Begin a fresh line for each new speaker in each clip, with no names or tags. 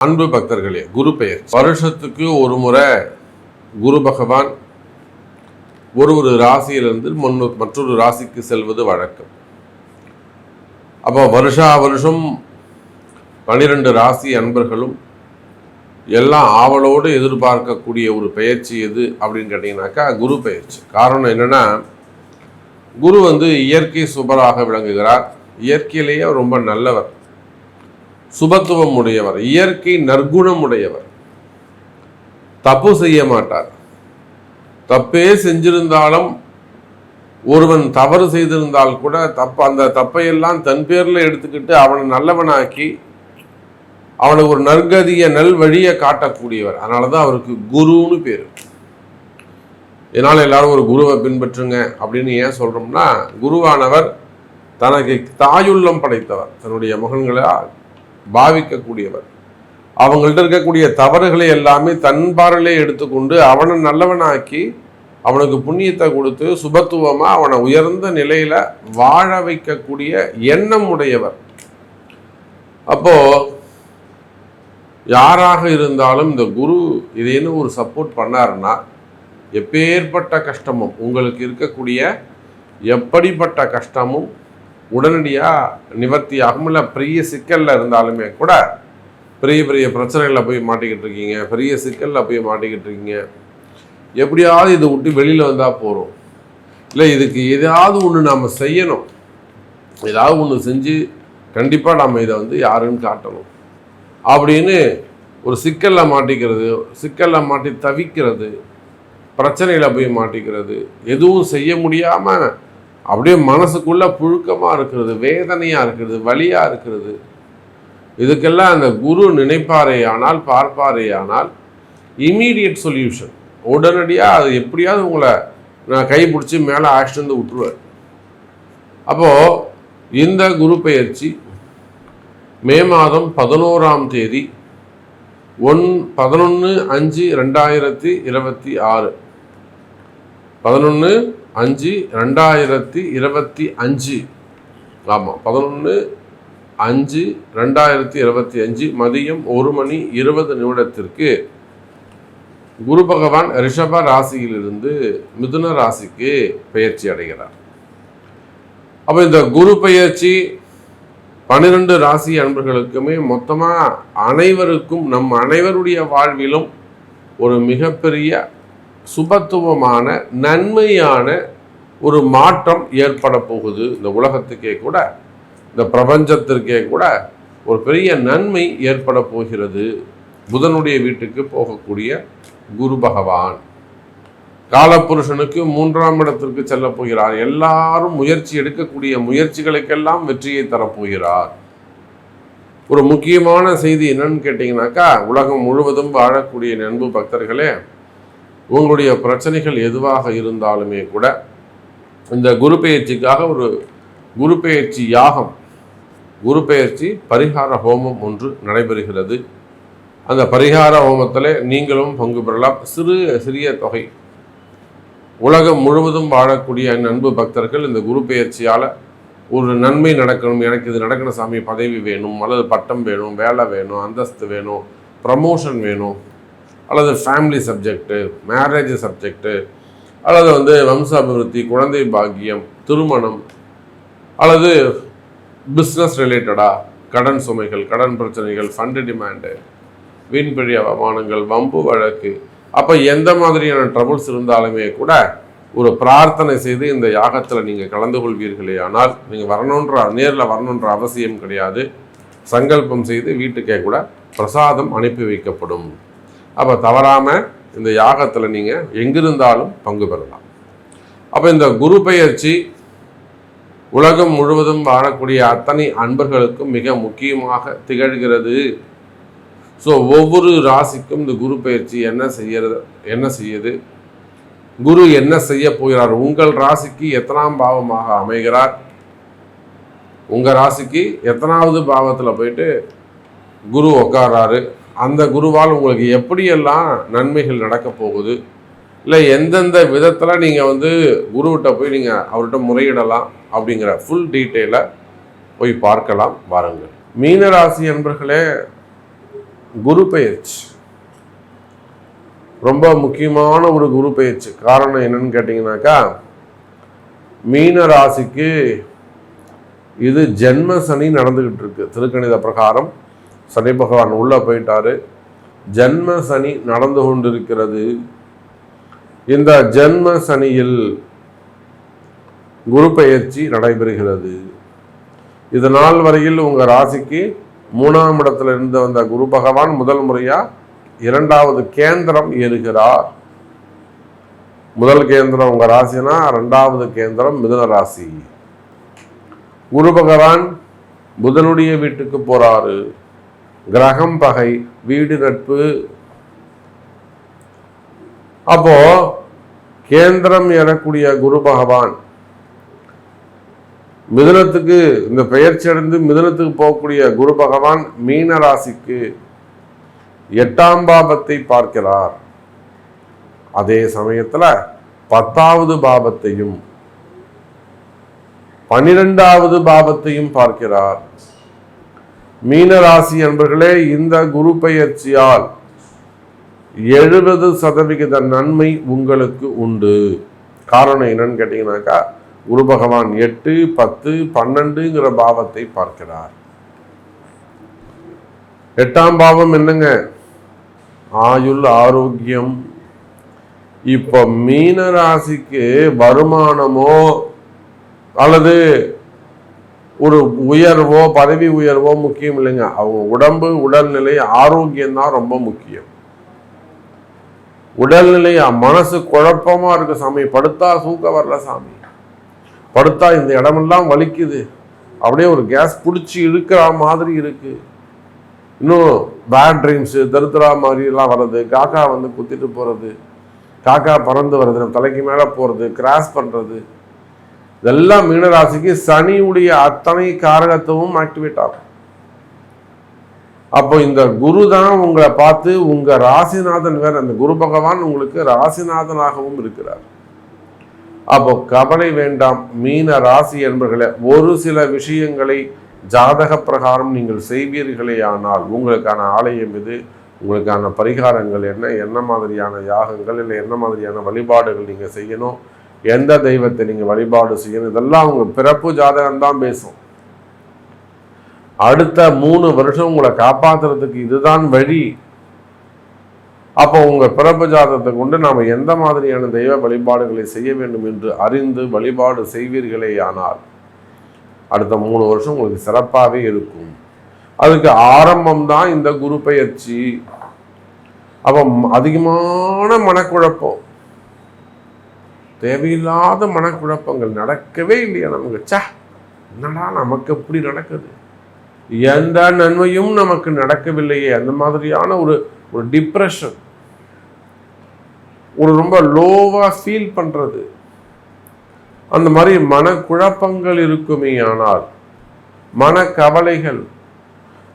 அன்பு பக்தர்களே, குரு பெயர் வருஷத்துக்கு ஒரு முறை குரு பகவான் ஒரு ராசியிலிருந்து மற்றொரு ராசிக்கு செல்வது வழக்கம். அப்போ வருஷம் 12 ராசி அன்பர்களும் எல்லாம் ஆவலோடு எதிர்பார்க்கக்கூடிய ஒரு பெயர்ச்சி எது அப்படின்னு கேட்டிங்கனாக்கா குரு பெயர்ச்சி. காரணம் என்னன்னா, குரு இயற்கை சுபராக விளங்குகிறார். இயற்கையிலேயே ரொம்ப நல்லவர், சுபத்துவம் உடையவர், இயற்கை நற்குணம் உடையவர், தப்பு செய்ய மாட்டார். தப்பே செஞ்சிருந்தாலும் ஒருவன் தவறு செய்திருந்தால் கூட அந்த தப்பையெல்லாம் தன் பேர்ல எடுத்துக்கிட்டு அவனை நல்லவனாக்கி அவனுக்கு ஒரு நற்கதிய நல்வழியை காட்டக்கூடியவர். அதனாலதான் அவருக்கு குருன்னு பேரு. இதனால எல்லாரும் ஒரு குருவை பின்பற்றுங்க அப்படின்னு ஏன் சொல்றோம்னா, குருவானவர் தனக்கு தாயுள்ளம் படைத்தவர், தன்னுடைய மகன்களால் பாவிக்கக்கூடியவர். அவங்கள்ட்ட இருக்கக்கூடிய தவறுகளை எல்லாமே தன் பார்வையிலே எடுத்துக்கொண்டு அவனை நல்லவனாக்கி அவனுக்கு புண்ணியத்தை கொடுத்து சுபத்துவமா அவனை உயர்ந்த நிலையில வாழ வைக்கக்கூடிய எண்ணம் உடையவர். அப்போ யாராக இருந்தாலும் இந்த குரு இதேன்னு ஒரு சப்போர்ட் பண்ணாருன்னா, எப்பேற்பட்ட கஷ்டமும் உங்களுக்கு இருக்கக்கூடிய எப்படிப்பட்ட கஷ்டமும் உடனடியாக நிவர்த்தியாகும். இல்லை பெரிய சிக்கலில் இருந்தாலுமே கூட, பெரிய பிரச்சனைகளில் போய் மாட்டிக்கிட்டு இருக்கீங்க, பெரிய சிக்கலில் போய் மாட்டிக்கிட்டு இருக்கீங்க, எப்படியாவது இதை விட்டு வெளியில் வந்தால் போகிறோம், இல்லை இதுக்கு எதாவது ஒன்று நாம் செய்யணும், ஏதாவது ஒன்று செஞ்சு கண்டிப்பாக நம்ம இதை யாருன்னு காட்டணும் அப்படின்னு ஒரு சிக்கலில் மாட்டிக்கிறது, சிக்கலில் மாட்டி தவிக்கிறது, பிரச்சனையில் போய் மாட்டிக்கிறது, எதுவும் செய்ய முடியாமல் அப்படியே மனசுக்குள்ள புழுக்கமாக இருக்கிறது, வேதனையாக இருக்கிறது, வலியாக இருக்கிறது, இதுக்கெல்லாம் அந்த குரு நினைப்பாரே ஆனால், பார்ப்பாரே ஆனால் இமீடியட் சொல்யூஷன், உடனடியாக அது எப்படியாவது உங்களை நான் கைப்பிடிச்சி மேலே ஆக்ஷன் விட்டுருவார். அப்போது இந்த குரு பெயர்ச்சி மே மாதம் 11ஆம் தேதி 11/5/2026 11/5/2025, ஆமாம் 11/5/2025 மதியம் 1:20 குரு பகவான் ரிஷப ராசியிலிருந்து மிதுன ராசிக்கு பெயர்ச்சி அடைகிறார். அப்போ இந்த குரு பெயர்ச்சி 12 ராசி அன்பர்களுக்குமே மொத்தமாக அனைவருக்கும், நம் அனைவருடைய வாழ்விலும் ஒரு மிகப்பெரிய சுபத்துவமான நன்மையான ஒரு மாற்றம் ஏற்பட போகுது. இந்த உலகத்துக்கே கூட, இந்த பிரபஞ்சத்திற்கே கூட ஒரு பெரிய நன்மை ஏற்பட போகிறது. புதனுடைய வீட்டுக்கு போகக்கூடிய குரு பகவான் காலபுருஷனுக்கு 3ஆம் இடத்திற்கு செல்ல போகிறார். எல்லாரும் முயற்சி எடுக்கக்கூடிய முயற்சிகளுக்கெல்லாம் வெற்றியை தரப்போகிறார். ஒரு முக்கியமான செய்தி என்னன்னு கேட்டிங்கனாக்கா, உலகம் முழுவதும் வாழக்கூடிய அன்பு பக்தர்களே, உங்களுடைய பிரச்சனைகள் எதுவாக இருந்தாலுமே கூட இந்த குரு பெயர்ச்சிக்காக ஒரு குரு பெயர்ச்சி யாகம், குரு பெயர்ச்சி பரிகார ஹோமம் ஒன்று நடைபெறுகிறது. அந்த பரிகார ஹோமத்தில் நீங்களும் பங்கு பெறலாம். சிறிய தொகை. உலகம் முழுவதும் வாழக்கூடிய அன்பு பக்தர்கள் இந்த குரு பெயர்ச்சியால் ஒரு நன்மை நடக்கணும், எனக்கு இது நடக்கணும் சாமி, பதவி வேணும், அல்லது பட்டம் வேணும், வேலை வேணும், அந்தஸ்து வேணும், ப்ரமோஷன் வேணும், அல்லது ஃபேமிலி சப்ஜெக்டு, மேரேஜ் சப்ஜெக்டு, அல்லது வம்ச அபிவிருத்தி, குழந்தை பாக்கியம், திருமணம், அல்லது பிஸ்னஸ் ரிலேட்டடாக கடன் சுமைகள், கடன் பிரச்சனைகள், ஃபண்டு டிமாண்டு, வீண்பழி அவமானங்கள், வம்பு வழக்கு, அப்போ எந்த மாதிரியான ட்ரபுள்ஸ் இருந்தாலுமே கூட ஒரு பிரார்த்தனை செய்து இந்த யாகத்தில் நீங்கள் கலந்து கொள்வீர்களே ஆனால், நீங்கள் நேரில் வரணுன்ற அவசியம் கிடையாது. சங்கல்பம் செய்து வீட்டுக்கே கூட பிரசாதம் அனுப்பி வைக்கப்படும். அப்போ தவறாமல் இந்த யாகத்தில் நீங்கள் எங்கிருந்தாலும் பங்கு பெறலாம். அப்போ இந்த குரு பெயர்ச்சி உலகம் முழுவதும் வாழக்கூடிய அத்தனை அன்பர்களுக்கும் மிக முக்கியமாக திகழ்கிறது. ஸோ ஒவ்வொரு ராசிக்கும் இந்த குரு பெயர்ச்சி என்ன செய்யுது, குரு என்ன செய்ய போகிறார், உங்கள் ராசிக்கு எத்தனாம் பாவமாக அமைகிறார், உங்கள் ராசிக்கு எத்தனாவது பாவத்தில் போயிட்டு குரு உட்காராரு, அந்த குருவால் உங்களுக்கு எப்படியெல்லாம் நன்மைகள் நடக்க போகுது, இல்லை எந்தெந்த விதத்தில் நீங்கள் குருவிட்ட போய் நீங்கள் அவர்கிட்ட முறையிடலாம் அப்படிங்கிற ஃபுல் டீட்டெயிலை போய் பார்க்கலாம் வாருங்கள். மீனராசி அன்பர்களே, குரு பெயர்ச்சி ரொம்ப முக்கியமான ஒரு குரு பெயர்ச்சி. காரணம் என்னன்னு கேட்டிங்கனாக்கா, மீன ராசிக்கு இது ஜென்ம சனி நடந்துகிட்டு இருக்கு. திருக்கணித பிரகாரம் சனி பகவான் உள்ள போயிட்டாரு. ஜென்ம சனி நடந்து கொண்டிருக்கிறது. இந்த ஜென்ம சனியில் குரு பெயர்ச்சி நடைபெறுகிறது. இது நாள் வரையில் உங்க ராசிக்கு 3ஆம் இடத்துல இருந்து வந்த குரு பகவான் முதல் முறையா 2வது கேந்திரம் ஏறுகிறார். முதல் கேந்திரம் உங்க ராசினா 2வது கேந்திரம் மிதுன ராசி. குரு பகவான் புதனுடைய வீட்டுக்கு போறாரு. கிரகம் பகை, வீடு நட்பு. அப்போ கேந்திரம் ஏறக்கூடிய குரு பகவான் மிதுனத்துக்கு இந்த பெயர்ச்சி அடைந்து மிதுனத்துக்கு போகக்கூடிய குரு பகவான் மீன ராசிக்கு 8ஆம் பாவத்தை பார்க்கிறார். அதே சமயத்துல 10வது பாவத்தையும் 12வது பாவத்தையும் பார்க்கிறார். மீன ராசி என்பர்களே, இந்த குரு பெயர்ச்சியால் 70% நன்மை உங்களுக்கு உண்டு. காரணம் என்னன்னு கேட்டீங்கன்னாக்கா, குரு பகவான் 8, 10, 12ங்கிற பாவத்தை பார்க்கிறார். 8ஆம் பாவம் என்னங்க? ஆயுள், ஆரோக்கியம். இப்ப மீன ராசிக்கு வருமானமோ அல்லது ஒரு உயர்வோ பதவி உயர்வோ முக்கியம் இல்லைங்க. அவங்க உடம்பு, உடல்நிலை, ஆரோக்கியம் தான் ரொம்ப முக்கியம். உடல்நிலை, மனசு குழப்பமா இருக்கு சாமி, படுத்தா தூக்கம் வரல சாமி, படுத்தா இந்த இடமெல்லாம் வலிக்குது, அப்படியே ஒரு கேஸ் பிடிச்சி இழுக்கிற மாதிரி இருக்கு, இன்னும் பேட் ட்ரீம்ஸ், தருத்துறா மாதிரி எல்லாம் வர்றது, காக்கா வந்து குத்திட்டு போறது, காக்கா பறந்து வர்றது, நம்ம தலைக்கு மேல போறது, கிராஸ் பண்றது, இதெல்லாம் மீனராசிக்கு சனியுடைய அத்தனை காரகத்துவம் ஆக்டிவேட் ஆகும். அப்போ இந்த குரு தான் உங்களை பார்த்து, உங்க ராசிநாதன் வேற, அந்த குரு பகவான் உங்களுக்கு ராசிநாதனாகவும் இருக்கிறார். அப்போ கவலை வேண்டாம் மீன ராசி என்பர்களே. ஒரு சில விஷயங்களை ஜாதக பிரகாரம் நீங்கள் செய்வீர்களே ஆனால் உங்களுக்கான ஆலயம் இது, உங்களுக்கான பரிகாரங்கள் என்ன, என்ன மாதிரியான யாகங்கள் இல்லை என்ன மாதிரியான வழிபாடுகள் நீங்கள் செய்யணும், எந்த தெய்வத்தை நீங்கள் வழிபாடு செய்யணும், இதெல்லாம் உங்க பிறப்பு ஜாதகம் தான் பேசும். அடுத்த 3 வருஷம் உங்களை காப்பாற்றுறதுக்கு இதுதான் வழி. அப்போ உங்க பிறப்பு ஜாதகத்தை கொண்டு நாம எந்த மாதிரியான தெய்வ வழிபாடுகளை செய்ய வேண்டும் என்று அறிந்து வழிபாடு செய்வீர்களே ஆனால் அடுத்த 3 வருஷம் உங்களுக்கு சிறப்பாகவே இருக்கும். அதுக்கு ஆரம்பம் தான் இந்த குரு பெயர்ச்சி. அப்போ அதிகமான மனக்குழப்பம், தேவையில்லாத மனக்குழப்பங்கள் நடக்கவே இல்லையா நமக்கு, என்னடா நமக்கு எப்படி நடக்குது, எந்த நன்மையும் நமக்கு நடக்கவில்லையே, அந்த மாதிரியான ஒரு டிப்ரெஷன், ஒரு ரொம்ப லோவா ஃபீல் பண்றது, அந்த மாதிரி மனக்குழப்பங்கள் இருக்குமே ஆனால், மனக்கவலைகள்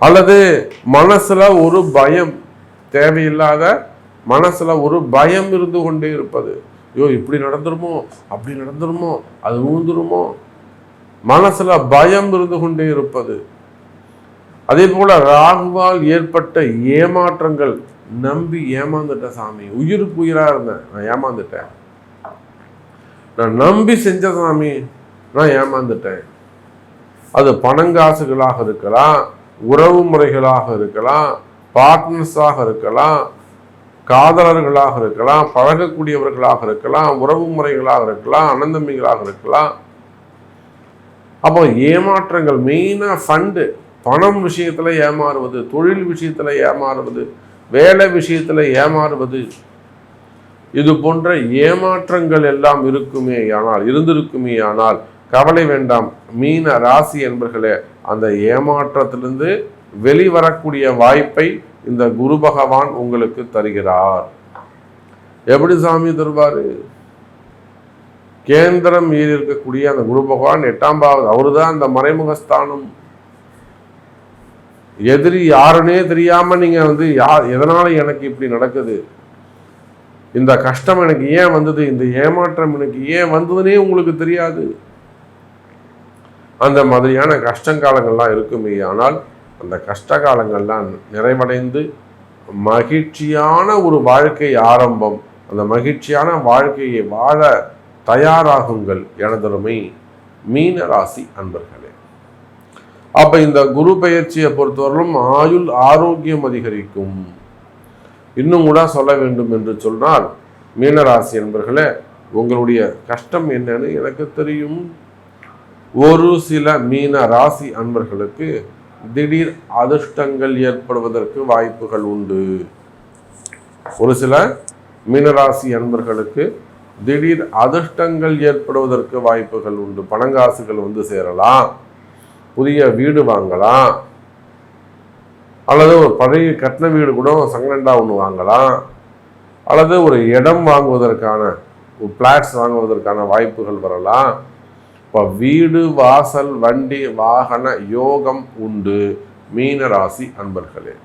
அல்லது மனசுல ஒரு பயம், தேவையில்லாத மனசுல ஒரு பயம் இருந்து கொண்டே இருப்பது, ஐயோ இப்படி நடந்துருமோ, அப்படி நடந்துருமோ, அது ஊந்துருமோ, மனசுல பயம் இருந்து கொண்டே இருப்பது. அதே போல ராகுவால் ஏற்பட்ட ஏமாற்றங்கள், நம்பி ஏமாந்துட்டேன் சாமி, உயிருக்கு உயிரா இருந்தேன், நான் ஏமாந்துட்டேன், நான் நம்பி செஞ்ச சாமி, நான் ஏமாந்துட்டேன். அது பணங்காசுகளாக இருக்கலாம், உறவு முறைகளாக இருக்கலாம், பார்ட்னர்ஸாக இருக்கலாம், காதலர்களாக இருக்கலாம், பழகக்கூடியவர்களாக இருக்கலாம், உறவு முறைகளாக இருக்கலாம், அனந்தமிகளாக இருக்கலாம். அப்போ ஏமாற்றங்கள் மெயினா ஃபண்டு, பணம் விஷயத்துல ஏமாறுவது, தொழில் விஷயத்துல ஏமாறுவது, வேலை விஷயத்துல ஏமாறுவது, இது போன்ற ஏமாற்றங்கள் எல்லாம் இருந்திருக்குமே ஆனால் கவலை வேண்டாம் மீன ராசி என்பர்களே. அந்த ஏமாற்றத்திலிருந்து வெளிவரக்கூடிய வாய்ப்பை இந்த குரு பகவான் உங்களுக்கு தருகிறார். எப்படி சாமி தருவாரு? கேந்திரம் ஏறி இருக்கக்கூடிய அந்த குரு பகவான் 8ஆம் பாவம், அவருதான் அந்த மறைமுகஸ்தானம். எதிரி யாருன்னே தெரியாம நீங்க வந்து எதனால எனக்கு இப்படி நடக்குது, இந்த கஷ்டம் எனக்கு ஏன் வந்தது, இந்த ஏமாற்றம் எனக்கு ஏன் வந்ததுன்னே உங்களுக்கு தெரியாது. அந்த மாதிரியான கஷ்டங்காலங்கள்லாம் இருக்குமே ஆனால் அந்த கஷ்ட காலங்கள்லாம் நிறைவடைந்து மகிழ்ச்சியான ஒரு வாழ்க்கை ஆரம்பம். அந்த மகிழ்ச்சியான வாழ்க்கையை வாழ தயாராகுங்கள் எனதருமை மீன ராசி அன்பர்களே. அப்ப இந்த குரு பெயர்ச்சியை பொறுத்தவரையிலும் ஆயுள் ஆரோக்கியம் அதிகரிக்கும். இன்னும் கூட சொல்ல வேண்டும் என்று சொன்னால், மீனராசி அன்பர்களே, உங்களுடைய கஷ்டம் என்னன்னு எனக்கு தெரியும். ஒரு சில மீன ராசி அன்பர்களுக்கு திடீர் அதிர்ஷ்டங்கள் ஏற்படுவதற்கு வாய்ப்புகள் உண்டு. ஒரு சில மீனராசி அன்பர்களுக்கு திடீர் அதிர்ஷ்டங்கள் ஏற்படுவதற்கு வாய்ப்புகள் உண்டு. பணங்காசுகள் வந்து சேரலாம், புதிய வீடு வாங்கலாம், அல்லது ஒரு பழைய கட்டின வீடு கூட செகண்டா ஒன்று வாங்கலாம், அல்லது ஒரு இடம் வாங்குவதற்கான பிளாட்ஸ் வாங்குவதற்கான வாய்ப்புகள் வரலாம். இப்போ வீடு வாசல் வண்டி வாகன யோகம் உண்டு மீனராசி அன்பர்களே.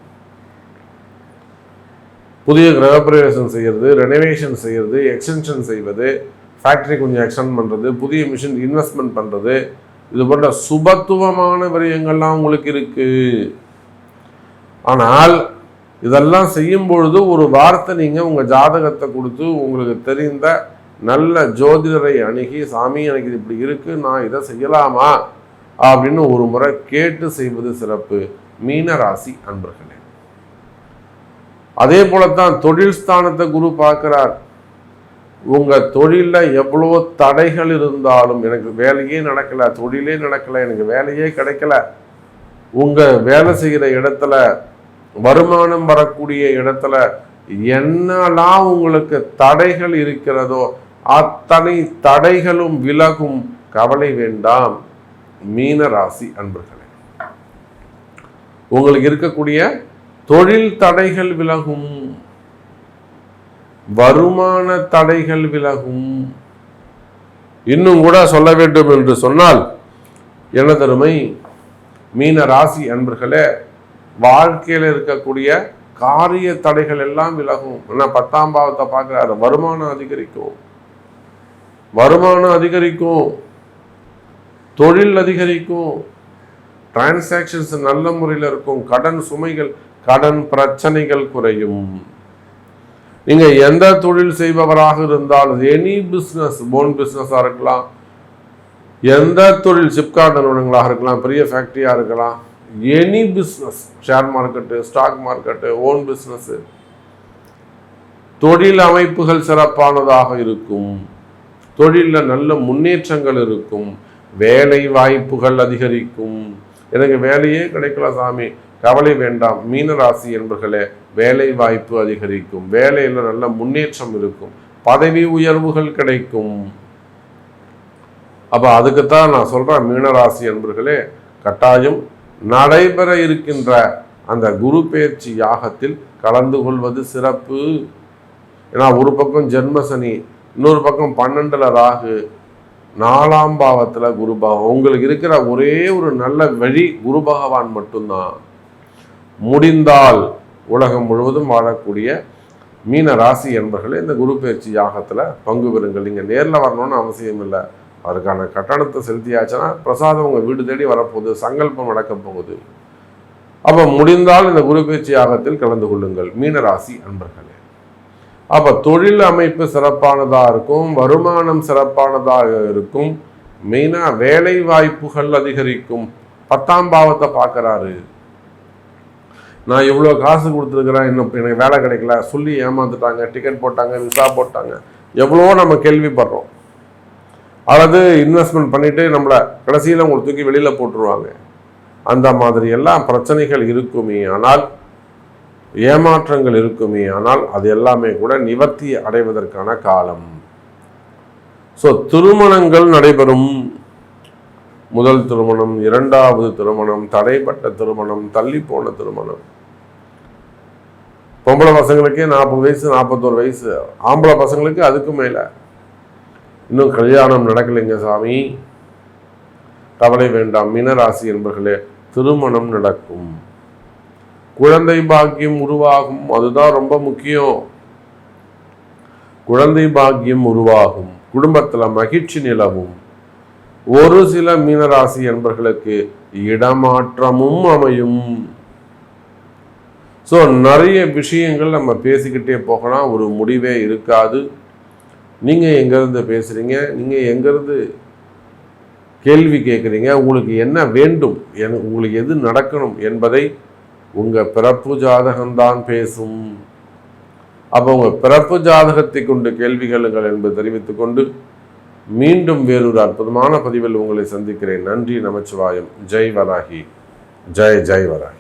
புதிய கிரகப்பிரவேசம் செய்கிறது, ரெனோவேஷன் செய்கிறது, எக்ஸ்டென்ஷன் செய்வது, ஃபேக்டரி கொஞ்சம் எக்ஸ்டெண்ட் பண்ணுறது, புதிய மிஷின் இன்வெஸ்ட்மெண்ட் பண்ணுறது, இது போன்ற சுபத்துவமான விரயங்கள்லாம் உங்களுக்கு இருக்கு. ஆனால் இதெல்லாம் செய்யும் பொழுது ஒரு வார்த்தை நீங்கள் உங்கள் ஜாதகத்தை கொடுத்து உங்களுக்கு தெரிந்த நல்ல ஜோதிடரை அணுகி, சாமி எனக்கு இது இப்படி இருக்கு, நான் இதை செய்யலாமா அப்படின்னு ஒரு முறை கேட்டு செய்வது சிறப்பு மீனராசி அன்பர்களே. அதே போலத்தான் தொழில் ஸ்தானத்தை குரு பார்க்கிறார். உங்க தொழில எவ்வளோ தடைகள் இருந்தாலும், எனக்கு வேலையே நடக்கல, தொழிலே நடக்கல, எனக்கு வேலையே கிடைக்கல, உங்க வேலை செய்கிற இடத்துல வருமானம் வரக்கூடிய இடத்துல என்னெல்லாம் உங்களுக்கு தடைகள் இருக்கிறதோ அத்தனை தடைகளும் விலகும். கவலை வேண்டாம் மீனராசி அன்பர்களே. உங்களுக்கு இருக்கக்கூடிய தொழில் தடைகள் விலகும், வருமான தடைகள் விலகும். இன்னும் கூட சொல்ல வேண்டும் என்று சொன்னால், எனதருமை மீன ராசி அன்பர்களே, வாழ்க்கையில் இருக்கக்கூடிய காரிய தடைகள் எல்லாம் விலகும். ஏன்னா 10ஆம் பாவத்தை பார்க்கிறாரு, வருமானம் அதிகரிக்கும், வருமானம் அதிகரிக்கும், தொழில் அதிகரிக்கும், டிரான்சாக்ஷன்ஸ் நல்ல முறையில் இருக்கும், கடன் சுமைகள் கடன் பிரச்சனைகள் குறையும். நீங்க எந்த தொழில் செய்பவராக இருந்தாலும், எனி பிஸ்னஸ், ஓன் பிஸ்னஸாக இருக்கலாம், எந்த தொழில் சிப்கார்ட் நிறுவனங்களாக இருக்கலாம், பெரிய ஃபேக்டரியாக இருக்கலாம், any business, share market, stock market, own business, தொழில் அமைப்புகள் சிறப்பானதாக இருக்கும், தொழிலில் நல்ல முன்னேற்றங்கள் இருக்கும், வேலை வாய்ப்புகள் அதிகரிக்கும். எனக்கு வேலையே கிடைக்கல சாமி, கவலை வேண்டாம் மீனராசி என்பர்களே, வேலை வாய்ப்பு அதிகரிக்கும், வேலையில் நல்ல முன்னேற்றம் இருக்கும், பதவி உயர்வுகள் கிடைக்கும். அப்போ அதுக்குத்தான் நான் சொல்கிறேன், மீனராசி என்பர்களே, கட்டாயம் நடைபெற இருக்கின்ற அந்த குரு பெயர்ச்சி யாகத்தில் கலந்து கொள்வது சிறப்பு. ஏன்னா ஒரு பக்கம் ஜென்மசனி, இன்னொரு பக்கம் 12ல் ராகு, 4ஆம் பாவத்தில் குரு பகவான். உங்களுக்கு இருக்கிற ஒரே ஒரு நல்ல வழி குரு பகவான் மட்டும்தான். முடிந்தால் உலகம் முழுவதும் வாழக்கூடிய மீன ராசி என்பர்களே, இந்த குரு பெயர்ச்சி யாகத்தில் பங்கு பெறுங்கள். நீங்கள் நேரில் வரணும்னு அவசியம் இல்லை, அதுக்கான கட்டணத்தை செலுத்தியாச்சுன்னா பிரசாதம் உங்கள் வீடு தேடி வரப்போகுது, சங்கல்பம் நடக்க போகுது. அப்போ முடிந்தால் இந்த குரு பெயர்ச்சி யாகத்தில் கலந்து கொள்ளுங்கள் மீனராசி அன்பர்களே. அப்போ தொழில் அமைப்பு சிறப்பானதாக இருக்கும், வருமானம் சிறப்பானதாக இருக்கும், மெயினாக வேலை வாய்ப்புகள் அதிகரிக்கும். 10ஆம் பாவத்தை பார்க்குறாரு. நான் இவ்வளோ காசு கொடுத்துருக்குறேன், இன்னும் எனக்கு வேலை கிடைக்கல, சொல்லி ஏமாந்துட்டாங்க, டிக்கெட் போட்டாங்க, விசா போட்டாங்க, எவ்வளோ நம்ம கேள்விப்படுறோம். அல்லது இன்வெஸ்ட்மெண்ட் பண்ணிட்டு நம்மளை கடைசியில் உங்களுக்கு தூக்கி வெளியில் போட்டுருவாங்க. அந்த மாதிரி எல்லாம் பிரச்சனைகள் இருக்குமே ஆனால், ஏமாற்றங்கள் இருக்குமே ஆனால், அது எல்லாமே கூட நிவர்த்தி அடைவதற்கான காலம். ஸோ திருமணங்கள் நடைபெறும். முதல் திருமணம், 2வது திருமணம், தடைப்பட்ட திருமணம், தள்ளி போன திருமணம். பொம்பளை பசங்களுக்கே 40 வயசு 41 வயசு, ஆம்பளை பசங்களுக்கு அதுக்கு மேலே. இன்னும் கல்யாணம் நடக்கலைங்க சாமி, கவலை வேண்டாம் மீனராசி என்பர்களே, திருமணம் நடக்கும், குழந்தை பாக்கியம் உருவாகும். அதுதான் ரொம்ப முக்கியம். குழந்தை பாக்கியம் உருவாகும், குடும்பத்தில் மகிழ்ச்சி நிலவும். ஒரு சில மீனராசி என்பர்களுக்கு இடமாற்றமும் அமையும். ஸோ நிறைய விஷயங்கள் நம்ம பேசிக்கிட்டே போகலாம், ஒரு முடிவே இருக்காது. நீங்கள் எங்கேருந்து பேசுகிறீங்க, நீங்கள் எங்கேருந்து கேள்வி கேட்குறீங்க, உங்களுக்கு என்ன வேண்டும், உங்களுக்கு எது நடக்கணும் என்பதை உங்கள் பிறப்பு ஜாதகம்தான் பேசும். அப்போ உங்கள் பிறப்பு ஜாதகத்தை கொண்டு கேள்விகளுங்கள் என்பது தெரிவித்துக் கொண்டு மீண்டும் வேறொரு அற்புதமான பதிவில் உங்களை சந்திக்கிறேன். நன்றி, நமச்சிவாயம். ஜெய் வராகி, ஜெய் ஜெய் வராகி.